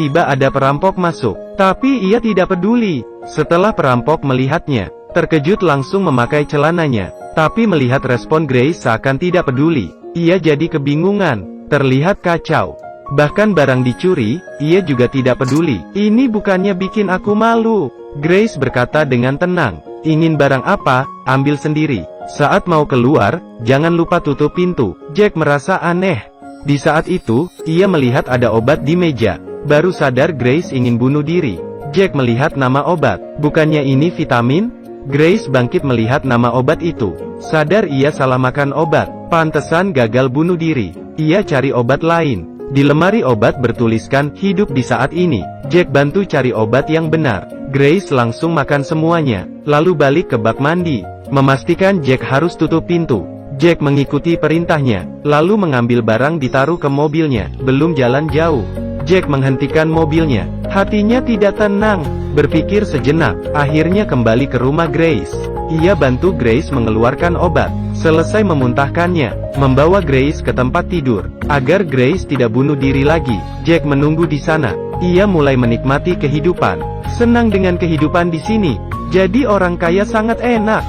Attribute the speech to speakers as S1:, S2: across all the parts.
S1: tiba-tiba ada perampok masuk. Tapi ia tidak peduli. Setelah perampok melihatnya, terkejut langsung memakai celananya. Tapi melihat respon Grace seakan tidak peduli, ia jadi kebingungan, terlihat kacau. Bahkan barang dicuri, ia juga tidak peduli. Ini bukannya bikin aku malu. Grace berkata dengan tenang. Ingin barang apa, ambil sendiri. Saat mau keluar, jangan lupa tutup pintu. Jack merasa aneh. Di saat itu, ia melihat ada obat di meja. Baru sadar Grace ingin bunuh diri. Jack melihat nama obat. Bukannya ini vitamin? Grace bangkit melihat nama obat itu. Sadar ia salah makan obat. Pantesan gagal bunuh diri. Ia cari obat lain. Di lemari obat bertuliskan, hidup di saat ini. Jack bantu cari obat yang benar. Grace langsung makan semuanya, lalu balik ke bak mandi. Memastikan Jack harus tutup pintu. Jack mengikuti perintahnya, lalu mengambil barang ditaruh ke mobilnya. Belum jalan jauh, Jack menghentikan mobilnya. Hatinya tidak tenang, berpikir sejenak. Akhirnya kembali ke rumah Grace. Ia bantu Grace mengeluarkan obat. Selesai memuntahkannya, membawa Grace ke tempat tidur. Agar Grace tidak bunuh diri lagi, Jack menunggu di sana. Ia mulai menikmati kehidupan. Senang dengan kehidupan di sini. Jadi orang kaya sangat enak.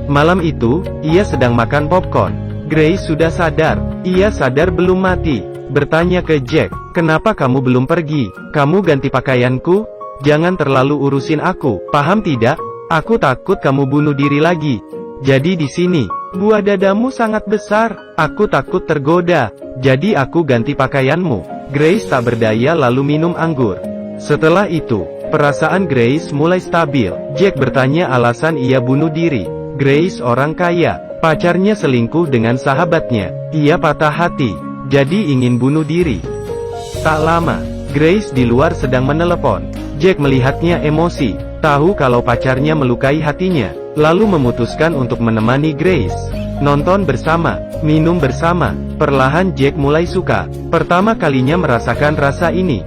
S1: Malam itu, ia sedang makan popcorn. Grace sudah sadar. Ia sadar belum mati. Bertanya ke Jack, kenapa kamu belum pergi? Kamu ganti pakaianku? Jangan terlalu urusin aku, paham tidak? Aku takut kamu bunuh diri lagi. Jadi di sini, buah dadamu sangat besar. Aku takut tergoda. Jadi aku ganti pakaianmu. Grace tak berdaya lalu minum anggur. Setelah itu, perasaan Grace mulai stabil. Jack bertanya alasan ia bunuh diri. Grace orang kaya, pacarnya selingkuh dengan sahabatnya. Ia patah hati, jadi ingin bunuh diri. Tak lama, Grace di luar sedang menelepon. Jack melihatnya emosi, tahu kalau pacarnya melukai hatinya, lalu memutuskan untuk menemani Grace. Nonton bersama, minum bersama. Perlahan Jack mulai suka. Pertama kalinya merasakan rasa ini.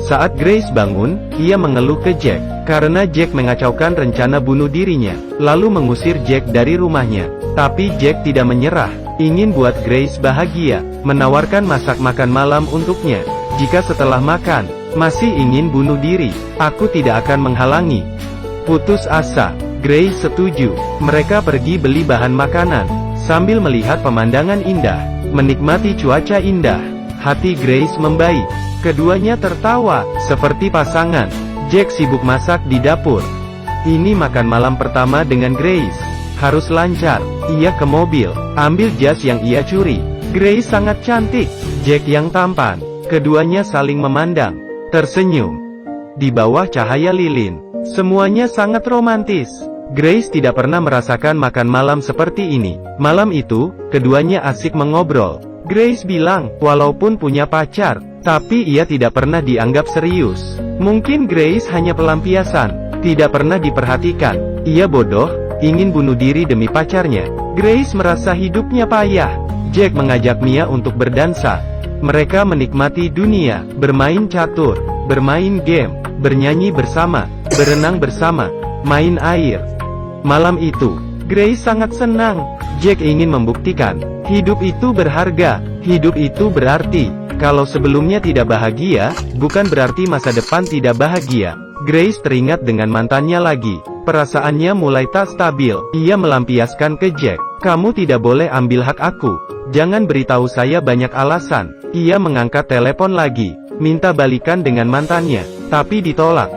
S1: Saat Grace bangun, ia mengeluh ke Jack, karena Jack mengacaukan rencana bunuh dirinya, lalu mengusir Jack dari rumahnya. Tapi Jack tidak menyerah, ingin buat Grace bahagia, menawarkan masak makan malam untuknya. Jika setelah makan, masih ingin bunuh diri, aku tidak akan menghalangi. Putus asa, Grace setuju. Mereka pergi beli bahan makanan, sambil melihat pemandangan indah, menikmati cuaca indah. Hati Grace membaik. Keduanya tertawa, seperti pasangan. Jack sibuk masak di dapur. Ini makan malam pertama dengan Grace. Harus lancar. Ia ke mobil, ambil jas yang ia curi. Grace sangat cantik, Jack yang tampan. Keduanya saling memandang, tersenyum. Di bawah cahaya lilin, semuanya sangat romantis. Grace tidak pernah merasakan makan malam seperti ini. Malam itu, keduanya asik mengobrol. Grace bilang, walaupun punya pacar, tapi ia tidak pernah dianggap serius. Mungkin Grace hanya pelampiasan, tidak pernah diperhatikan. Ia bodoh, ingin bunuh diri demi pacarnya. Grace merasa hidupnya payah. Jack mengajak Mia untuk berdansa. Mereka menikmati dunia, bermain catur, bermain game, bernyanyi bersama, berenang bersama, main air. Malam itu, Grace sangat senang. Jack ingin membuktikan, hidup itu berharga, hidup itu berarti. Kalau sebelumnya tidak bahagia, bukan berarti masa depan tidak bahagia. Grace teringat dengan mantannya lagi. Perasaannya mulai tak stabil. Ia melampiaskan ke Jack, kamu tidak boleh ambil hak aku. Jangan beritahu saya banyak alasan. Ia mengangkat telepon lagi, minta balikan dengan mantannya, tapi ditolak.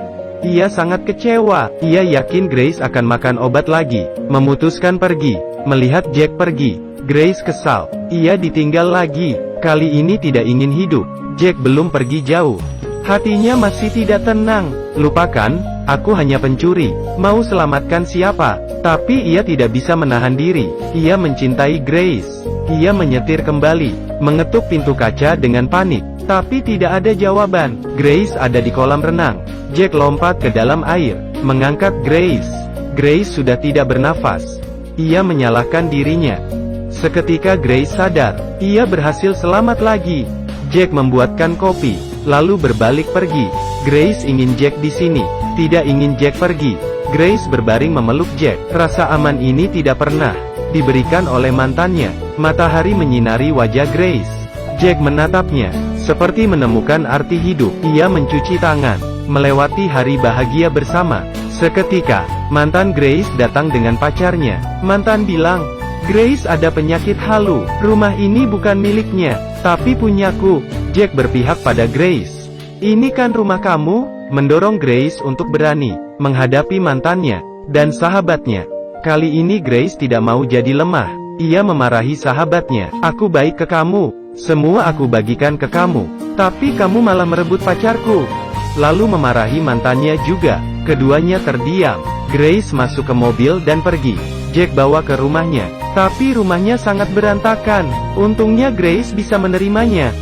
S1: Ia sangat kecewa. Ia yakin Grace akan makan obat lagi. Memutuskan pergi. Melihat Jack pergi, Grace kesal. Ia ditinggal lagi. Kali ini tidak ingin hidup. Jack belum pergi jauh. Hatinya masih tidak tenang. Lupakan, aku hanya pencuri. Mau selamatkan siapa? Tapi ia tidak bisa menahan diri. Ia mencintai Grace. Ia menyetir kembali, mengetuk pintu kaca dengan panik. Tapi tidak ada jawaban. Grace ada di kolam renang. Jack lompat ke dalam air, mengangkat Grace. Grace sudah tidak bernafas. Ia menyalahkan dirinya. Seketika Grace sadar, ia berhasil selamat lagi. Jack membuatkan kopi, lalu berbalik pergi. Grace ingin Jack di sini, tidak ingin Jack pergi. Grace berbaring memeluk Jack. Rasa aman ini tidak pernah diberikan oleh mantannya. Matahari menyinari wajah Grace. Jack menatapnya, Seperti menemukan arti hidup, ia mencuci tangan, melewati hari bahagia bersama. Seketika, mantan Grace datang dengan pacarnya. Mantan bilang, "Grace ada penyakit halu, rumah ini bukan miliknya, tapi punyaku." Jack berpihak pada Grace. "Ini kan rumah kamu," mendorong Grace untuk berani menghadapi mantannya dan sahabatnya. Kali ini Grace tidak mau jadi lemah. Ia memarahi sahabatnya. "Aku baik ke kamu, semua aku bagikan ke kamu, tapi kamu malah merebut pacarku." Lalu memarahi mantannya juga. Keduanya terdiam. Grace masuk ke mobil dan pergi. Jack bawa ke rumahnya, tapi rumahnya sangat berantakan. Untungnya Grace bisa menerimanya.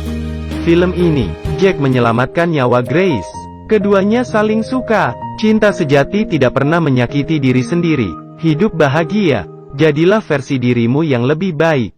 S1: Film ini, Jack menyelamatkan nyawa Grace. Keduanya saling suka. Cinta sejati tidak pernah menyakiti diri sendiri. Hidup bahagia. Jadilah versi dirimu yang lebih baik.